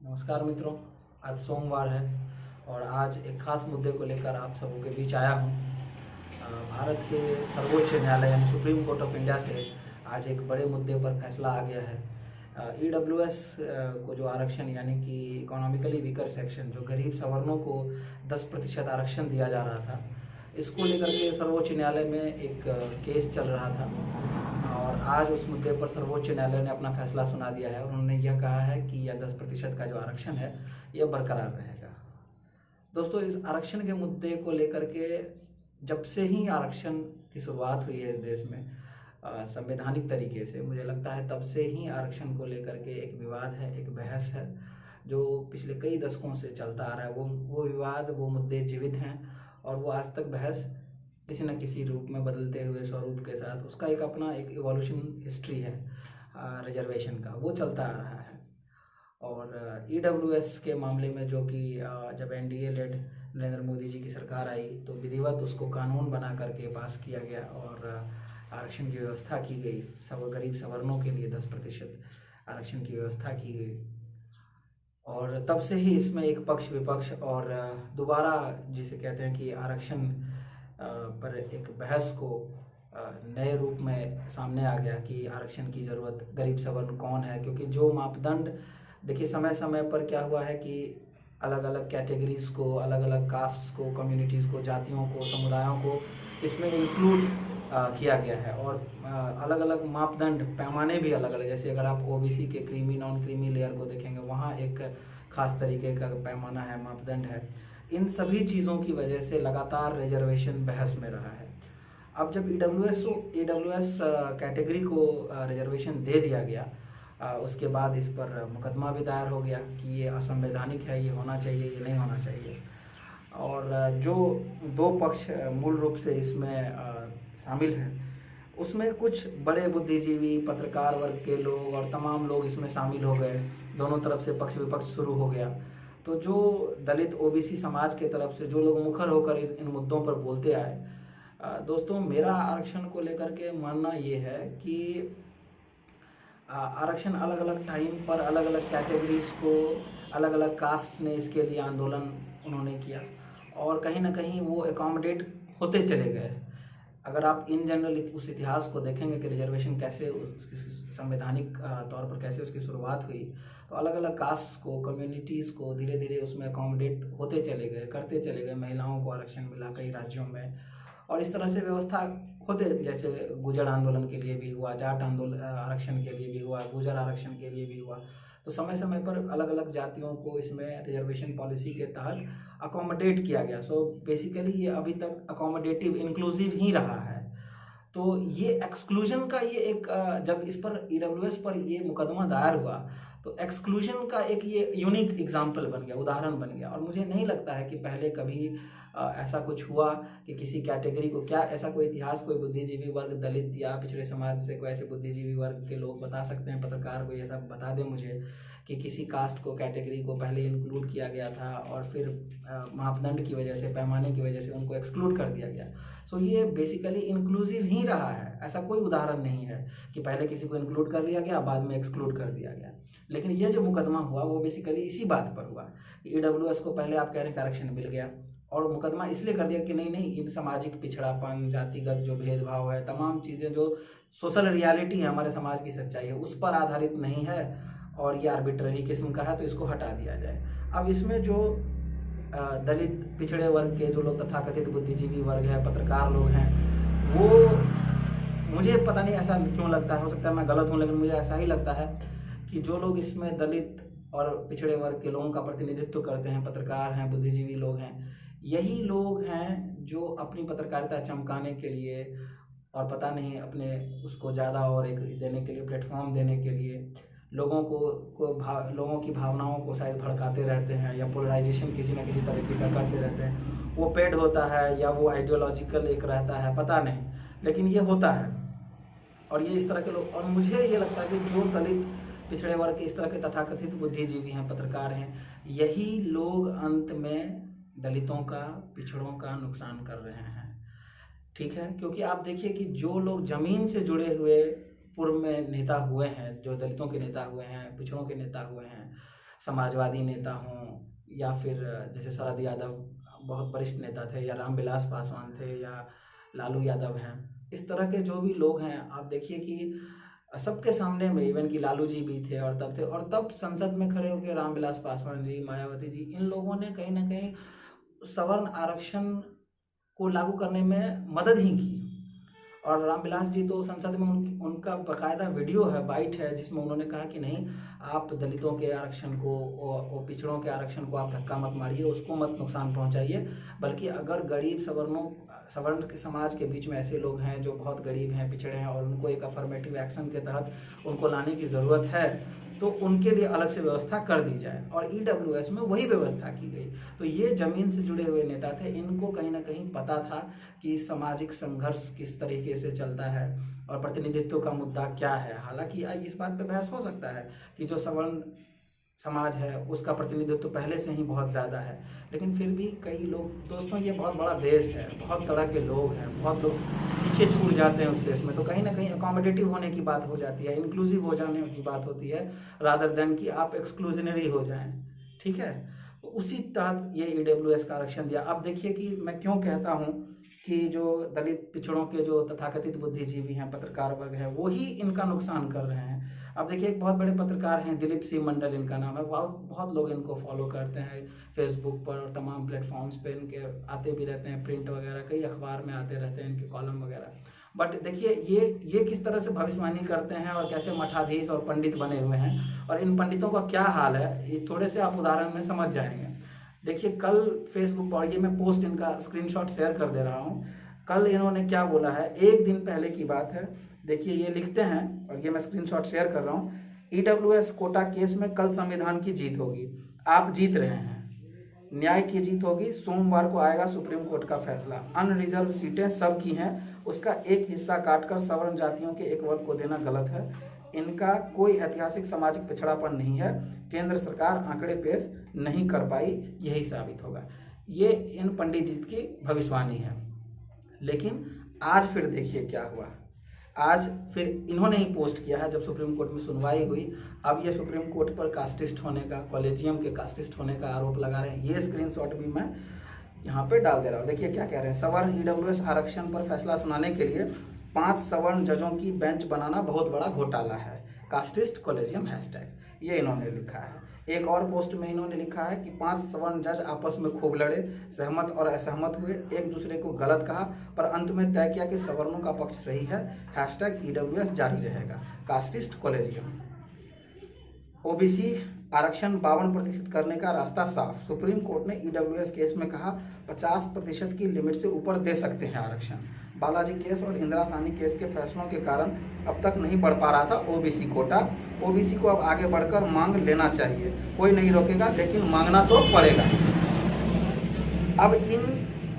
नमस्कार मित्रों। आज सोमवार है और आज एक खास मुद्दे को लेकर आप सबों के बीच आया हूँ। भारत के सर्वोच्च न्यायालय यानी सुप्रीम कोर्ट ऑफ इंडिया से आज एक बड़े मुद्दे पर फैसला आ गया है। ईडब्ल्यूएस को जो आरक्षण यानी कि इकोनॉमिकली वीकर सेक्शन, जो गरीब सवर्णों को 10% आरक्षण दिया जा रहा था, इसको लेकर के सर्वोच्च न्यायालय में एक केस चल रहा था और आज उस मुद्दे पर सर्वोच्च न्यायालय ने अपना फैसला सुना दिया है। उन्होंने यह कहा है कि यह 10% का जो आरक्षण है यह बरकरार रहेगा। दोस्तों, इस आरक्षण के मुद्दे को लेकर के जब से ही आरक्षण की शुरुआत हुई है इस देश में संवैधानिक तरीके से, मुझे लगता है तब से ही आरक्षण को लेकर के एक विवाद है, एक बहस है जो पिछले कई दशकों से चलता आ रहा है। वो विवाद, वो मुद्दे जीवित हैं और वो आज तक बहस किसी न किसी रूप में बदलते हुए स्वरूप के साथ, उसका एक अपना एक इवोल्यूशन हिस्ट्री है रिजर्वेशन का, वो चलता आ रहा है। और ईडब्ल्यूएस के मामले में जो कि जब एनडीए लेड नरेंद्र मोदी जी की सरकार आई तो विधिवत उसको कानून बना करके पास किया गया और आरक्षण की व्यवस्था की गई। सब गरीब सवर्णों के लिए 10% आरक्षण की व्यवस्था की गई और तब से ही इसमें एक पक्ष विपक्ष और दोबारा जिसे कहते हैं कि आरक्षण पर एक बहस को नए रूप में सामने आ गया कि आरक्षण की ज़रूरत गरीब सवर्ण कौन है। क्योंकि जो मापदंड, देखिए, समय समय पर क्या हुआ है कि अलग अलग कैटेगरीज़ को, अलग अलग कास्ट्स को, कम्युनिटीज़ को, जातियों को, समुदायों को इसमें इंक्लूड किया गया है और अलग अलग मापदंड, पैमाने भी अलग अलग। जैसे अगर आप ओबीसी के क्रीमी नॉन क्रीमी लेयर को देखेंगे, वहाँ एक खास तरीके का पैमाना है, मापदंड है। इन सभी चीज़ों की वजह से लगातार रिजर्वेशन बहस में रहा है। अब जब ईडब्ल्यूएस कैटेगरी को रिजर्वेशन दे दिया गया, उसके बाद इस पर मुकदमा भी दायर हो गया कि ये असंवैधानिक है, ये होना चाहिए, ये नहीं होना चाहिए। और जो दो पक्ष मूल रूप से इसमें शामिल हैं, उसमें कुछ बड़े बुद्धिजीवी, पत्रकार वर्ग के लोग और तमाम लोग इसमें शामिल हो गए। दोनों तरफ से पक्ष विपक्ष शुरू हो गया। तो जो दलित ओबीसी समाज के तरफ से जो लोग मुखर होकर इन मुद्दों पर बोलते आए, दोस्तों, मेरा आरक्षण को लेकर के मानना ये है कि आरक्षण अलग अलग टाइम पर अलग अलग कैटेगरीज को, अलग अलग कास्ट ने इसके लिए आंदोलन उन्होंने किया और कहीं ना कहीं वो एकोमोडेट होते चले गए। अगर आप इन जनरल उस इतिहास को देखेंगे कि रिजर्वेशन कैसे संवैधानिक तौर पर कैसे उसकी शुरुआत हुई, तो अलग अलग कास्ट को, कम्युनिटीज़ को धीरे धीरे उसमें अकोमोडेट होते चले गए, करते चले गए। महिलाओं को आरक्षण मिला कई राज्यों में और इस तरह से व्यवस्था होते, जैसे गुजर आंदोलन के लिए भी हुआ, जाट आंदोलन आरक्षण के लिए भी हुआ, गुजर आरक्षण के लिए भी हुआ। तो समय समय पर अलग अलग जातियों को इसमें रिजर्वेशन पॉलिसी के तहत अकोमोडेट किया गया। सो बेसिकली ये अभी तक अकोमोडेटिव, इंक्लूसिव ही रहा है। तो ये एक्सक्लूजन का ये एक जब इस पर ईडब्ल्यूएस पर ये मुकदमा दायर हुआ तो एक्सक्लूजन का एक ये यूनिक एग्जाम्पल बन गया, उदाहरण बन गया। और मुझे नहीं लगता है कि पहले कभी ऐसा कुछ हुआ कि किसी कैटेगरी को, क्या ऐसा कोई इतिहास, कोई बुद्धिजीवी वर्ग, दलित या पिछड़े समाज से कोई ऐसे बुद्धिजीवी वर्ग के लोग बता सकते हैं, पत्रकार कोई ऐसा बता दे मुझे कि किसी कास्ट को, कैटेगरी को पहले इंक्लूड किया गया था और फिर मापदंड की वजह से, पैमाने की वजह से उनको एक्सक्लूड कर दिया गया। सो ये बेसिकली इंक्लूसिव ही रहा है। ऐसा कोई उदाहरण नहीं है कि पहले किसी को इंक्लूड कर लिया गया, बाद में एक्सक्लूड कर दिया गया। लेकिन ये जो मुकदमा हुआ वो बेसिकली इसी बात पर हुआ कि ईडब्ल्यूएस को पहले आप कह रहे हैं कि आरक्षण मिल गया और मुकदमा इसलिए कर दिया कि नहीं नहीं, इन सामाजिक पिछड़ापन, जातिगत जो भेदभाव है, तमाम चीज़ें जो सोशल रियलिटी है, हमारे समाज की सच्चाई है, उस पर आधारित नहीं है और ये आर्बिट्ररी किस्म का है, तो इसको हटा दिया जाए। अब इसमें जो दलित, पिछड़े वर्ग के जो लोग, तथाकथित बुद्धिजीवी वर्ग है, पत्रकार लोग हैं, वो, मुझे पता नहीं ऐसा क्यों लगता है, हो सकता है मैं गलत हूँ, लेकिन मुझे ऐसा ही लगता है कि जो लोग इसमें दलित और पिछड़े वर्ग के लोगों का प्रतिनिधित्व करते हैं, पत्रकार हैं, बुद्धिजीवी लोग हैं, यही लोग हैं जो अपनी पत्रकारिता चमकाने के लिए और पता नहीं अपने उसको ज़्यादा और एक देने के लिए, प्लेटफॉर्म देने के लिए लोगों लोगों की भावनाओं को शायद भड़काते रहते हैं या पोलराइजेशन किसी न किसी तरीके का करते रहते हैं। वो पेड होता है या वो आइडियोलॉजिकल एक रहता है, पता नहीं, लेकिन ये होता है। और ये इस तरह के लोग, और मुझे ये लगता है कि जो दलित, पिछड़े वर्ग के इस तरह के तथाकथित बुद्धिजीवी हैं, पत्रकार हैं, यही लोग अंत में दलितों का, पिछड़ों का नुकसान कर रहे हैं। ठीक है, क्योंकि आप देखिए कि जो लोग जमीन से जुड़े हुए पूर्व में नेता हुए हैं, जो दलितों के नेता हुए हैं, पिछड़ों के नेता हुए हैं, समाजवादी नेता हों, या फिर जैसे शरद यादव बहुत वरिष्ठ नेता थे, या रामविलास पासवान थे, या लालू यादव हैं, इस तरह के जो भी लोग हैं, आप देखिए कि सबके सामने में, इवन कि लालू जी भी थे और तब थे, और तब संसद में खड़े होकर रामविलास पासवान जी, मायावती जी, इन लोगों ने कहीं ना कहीं सवर्ण आरक्षण को लागू करने में मदद ही की। और रामविलास जी तो संसद में उनका बाकायदा वीडियो है, बाइट है, जिसमें उन्होंने कहा कि नहीं, आप दलितों के आरक्षण को और पिछड़ों के आरक्षण को आप धक्का मत मारिए, उसको मत नुकसान पहुंचाइए, बल्कि अगर गरीब सवर्ण के समाज के बीच में ऐसे लोग हैं जो बहुत गरीब हैं, पिछड़े हैं, और उनको एक अफर्मेटिव एक्शन के तहत उनको लाने की ज़रूरत है, तो उनके लिए अलग से व्यवस्था कर दी जाए। और ईडब्ल्यूएस में वही व्यवस्था की गई। तो ये ज़मीन से जुड़े हुए नेता थे, इनको कहीं ना कहीं पता था कि सामाजिक संघर्ष किस तरीके से चलता है और प्रतिनिधित्व का मुद्दा क्या है। हालांकि आज इस बात पे बहस हो सकता है कि जो सवर्ण समाज है उसका प्रतिनिधित्व पहले से ही बहुत ज़्यादा है, लेकिन फिर भी कई लोग, दोस्तों ये बहुत बड़ा देश है, बहुत तरह के लोग हैं, बहुत लोग पीछे छूट जाते हैं उस देश में, तो कहीं ना कहीं अकोमोडेटिव होने की बात हो जाती है, इंक्लूसिव हो जाने की बात होती है, रादर देन कि आप एक्सक्लूजनरी हो जाएं। ठीक है, तो उसी तहत ये ईडब्ल्यूएस का आरक्षण दिया। अब देखिए कि मैं क्यों कहता हूँ कि जो दलित पिछड़ों के जो तथाकथित बुद्धिजीवी हैं, पत्रकार वर्ग है, वो ही इनका नुकसान कर रहे हैं। अब देखिए, एक बहुत बड़े पत्रकार हैं, दिलीप सिंह मंडल इनका नाम है, बहुत लोग इनको फॉलो करते हैं फेसबुक पर और तमाम प्लेटफॉर्म्स पे, इनके आते भी रहते हैं, प्रिंट वगैरह, कई अखबार में आते रहते हैं इनके कॉलम वगैरह। बट देखिए ये किस तरह से भविष्यवाणी करते हैं और कैसे मठाधीश और पंडित बने हुए हैं, और इन पंडितों का क्या हाल है, ये थोड़े से आप उदाहरण में समझ जाएंगे। देखिए, कल फेसबुक पर, ये मैं पोस्ट इनका स्क्रीनशॉट शेयर कर दे रहा हूँ, कल इन्होंने क्या बोला है, एक दिन पहले की बात है। देखिए, ये लिखते हैं, और ये मैं स्क्रीनशॉट शेयर कर रहा हूँ, ईडब्ल्यूएस कोटा केस में कल संविधान की जीत होगी, आप जीत रहे हैं, न्याय की जीत होगी, सोमवार को आएगा सुप्रीम कोर्ट का फैसला, अनरिजर्व सीटें सब की हैं, उसका एक हिस्सा काटकर सवर्ण जातियों के एक वर्ग को देना गलत है, इनका कोई ऐतिहासिक सामाजिक पिछड़ापन नहीं है, केंद्र सरकार आंकड़े पेश नहीं कर पाई, यही साबित होगा। ये इन पंडित जी की भविष्यवाणी है। लेकिन आज फिर देखिए क्या हुआ, आज फिर इन्होंने ही पोस्ट किया है, जब सुप्रीम कोर्ट में सुनवाई हुई, अब ये सुप्रीम कोर्ट पर कास्टिस्ट होने का, कॉलेजियम के कास्टिस्ट होने का आरोप लगा रहे हैं। ये स्क्रीनशॉट भी मैं यहाँ पे डाल दे रहा हूँ। देखिए क्या कह रहे हैं, सवर्ण ईडब्ल्यूएस आरक्षण पर फैसला सुनाने के लिए 5 सवर्ण जजों की बेंच बनाना बहुत बड़ा घोटाला है, कास्टिस्ट कॉलेजियम हैशटैग, ये इन्होंने लिखा है। एक और पोस्ट में इन्होंने लिखा है कि 5 सवर्ण जज आपस में खूब लड़े, सहमत और असहमत हुए, एक दूसरे को गलत कहा, पर अंत में तय किया कि सवर्णों का पक्ष सही है, हैशटैग ईडब्ल्यूएस जारी रहेगा, कास्टिस्ट कॉलेजियम। ओबीसी आरक्षण 52% करने का रास्ता साफ, सुप्रीम कोर्ट ने ईडब्ल्यूएस केस में कहा 50% की लिमिट से ऊपर दे सकते हैं आरक्षण। बालाजी केस और इंदिरा साहनी केस के फैसलों के कारण अब तक नहीं बढ़ पा रहा था ओबीसी कोटा, ओबीसी को अब आगे बढ़कर मांग लेना चाहिए, कोई नहीं रोकेगा, लेकिन मांगना तो पड़ेगा। अब इन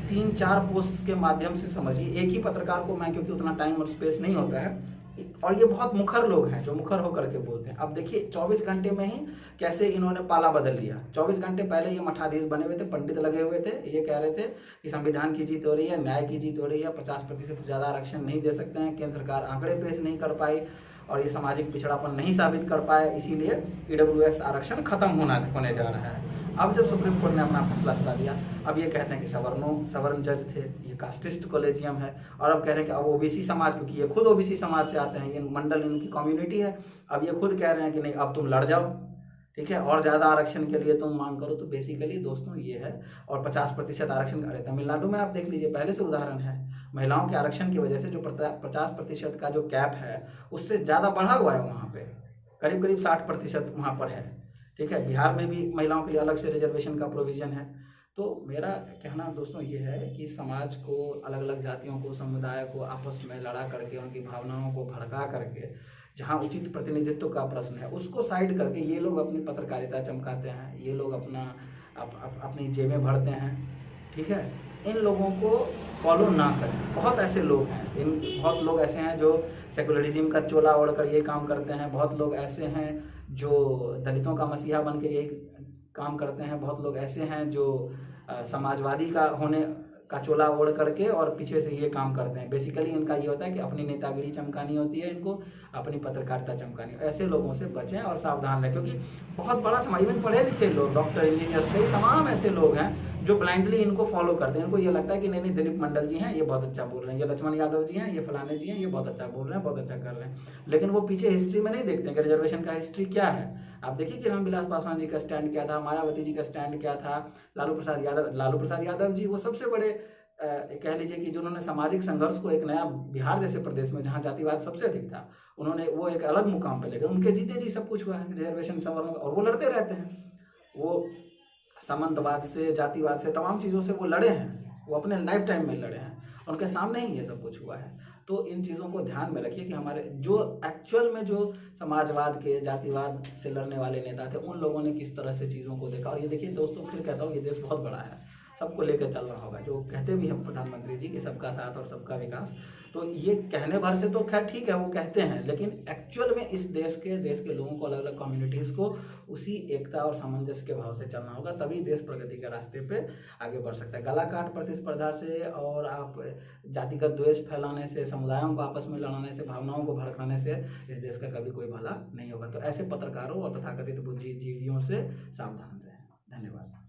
3-4 पोस्ट के माध्यम से समझिए, एक ही पत्रकार को मैं, क्योंकि उतना टाइम और स्पेस नहीं होता है, और ये बहुत मुखर लोग हैं जो मुखर होकर के बोलते हैं। अब देखिए 24 घंटे में ही कैसे इन्होंने पाला बदल लिया। 24 घंटे पहले ये मठाधीश बने हुए थे, पंडित लगे हुए थे, ये कह रहे थे कि संविधान की जीत हो रही है, न्याय की जीत हो रही है, 50% से ज़्यादा आरक्षण नहीं दे सकते हैं, केंद्र सरकार आंकड़े पेश नहीं कर पाई और ये सामाजिक पिछड़ापन नहीं साबित कर पाए, इसीलिए ईडब्ल्यूएस आरक्षण खत्म होने जा रहा है। अब जब सुप्रीम कोर्ट ने अपना फैसला सुना दिया, अब ये कहते हैं कि सवर्ण जज थे, ये कास्टिस्ट कॉलेजियम है, और अब कह रहे हैं कि अब ओबीसी समाज, क्योंकि ये खुद ओबीसी समाज से आते हैं, ये मंडल इनकी कम्युनिटी है, अब ये खुद कह रहे हैं कि नहीं, अब तुम लड़ जाओ, ठीक है, और ज़्यादा आरक्षण के लिए तुम मांग करो। तो बेसिकली दोस्तों ये है, और 50% आरक्षण करे। तमिलनाडु में आप देख लीजिए, पहले से उदाहरण है, महिलाओं के आरक्षण की वजह से जो 50% का जो कैप है उससे ज़्यादा बढ़ा हुआ है, वहाँ पे करीब 60% वहाँ पर है, ठीक है। बिहार में भी महिलाओं के लिए अलग से रिजर्वेशन का प्रोविज़न है। तो मेरा कहना दोस्तों ये है कि समाज को, अलग अलग जातियों को, समुदाय को आपस में लड़ा करके, उनकी भावनाओं को भड़का करके, जहाँ उचित प्रतिनिधित्व का प्रश्न है उसको साइड करके ये लोग अपनी पत्रकारिता चमकाते हैं, ये लोग अपनी जेबें भरते हैं, ठीक है। इन लोगों को फॉलो ना करें। बहुत ऐसे लोग हैं, बहुत लोग ऐसे हैं जो सेकुलरिज्म का चोला ओढ़कर ये काम करते हैं, बहुत लोग ऐसे हैं जो दलितों का मसीहा बन के यही काम करते हैं, बहुत लोग ऐसे हैं जो समाजवादी का का चोला ओढ़ करके और पीछे से ये काम करते हैं। बेसिकली इनका ये होता है कि अपनी नेतागिरी चमकानी होती है, इनको अपनी पत्रकारिता चमकानी। ऐसे लोगों से बचें और सावधान रहें, क्योंकि बहुत बड़ा समाज, इवन पढ़े लिखे लोग, डॉक्टर, इंजीनियर्स, कई तमाम ऐसे लोग हैं जो ब्लाइंडली इनको फॉलो करते हैं। इनको ये लगता है कि नहीं दिलीप मंडल जी हैं, ये बहुत अच्छा बोल रहे हैं, ये लक्ष्मण यादव जी हैं, ये फलाने जी हैं, ये बहुत अच्छा बोल रहे हैं, बहुत अच्छा कर रहे हैं। लेकिन वो पीछे हिस्ट्री में नहीं देखते कि रिजर्वेशन का हिस्ट्री क्या है। आप देखिए कि रामविलास पासवान जी का स्टैंड क्या था, मायावती जी का स्टैंड क्या था, लालू प्रसाद यादव जी वो सबसे बड़े कह लीजिए कि जिन्होंने सामाजिक संघर्ष को एक नया, बिहार जैसे प्रदेश में जहाँ जातिवाद सबसे अधिक था, उन्होंने वो एक अलग मुकाम पे ले गए। उनके जीते जी सब कुछ हुआ है रिजर्वेशन सवर्ण, और वो लड़ते रहते हैं। वो सामंतवाद से, जातिवाद से, तमाम चीज़ों से वो लड़े हैं, वो अपने लाइफ टाइम में लड़े हैं, उनके सामने ही ये सब कुछ हुआ है। तो इन चीज़ों को ध्यान में रखिए कि हमारे जो एक्चुअल में जो समाजवाद के, जातिवाद से लड़ने वाले नेता थे, उन लोगों ने किस तरह से चीज़ों को देखा। और ये देखिए दोस्तों, फिर कहता हूँ, ये देश बहुत बड़ा है, सबको लेकर चल रहा होगा। जो कहते भी हैं प्रधानमंत्री जी कि सबका साथ और सबका विकास, तो ये कहने भर से तो खैर ठीक है, वो कहते हैं, लेकिन एक्चुअल में इस देश के लोगों को, अलग अलग कम्युनिटीज़ को उसी एकता और सामंजस्य के भाव से चलना होगा, तभी देश प्रगति के रास्ते पे आगे बढ़ सकता है। गला काट प्रतिस्पर्धा से और आप जातिगत द्वेष फैलाने से, समुदायों को आपस में लड़ाने से, भावनाओं को भड़काने से इस देश का कभी कोई भला नहीं होगा। तो ऐसे पत्रकारों और तथाकथित बुद्धिजीवियों से सावधान रहें। धन्यवाद।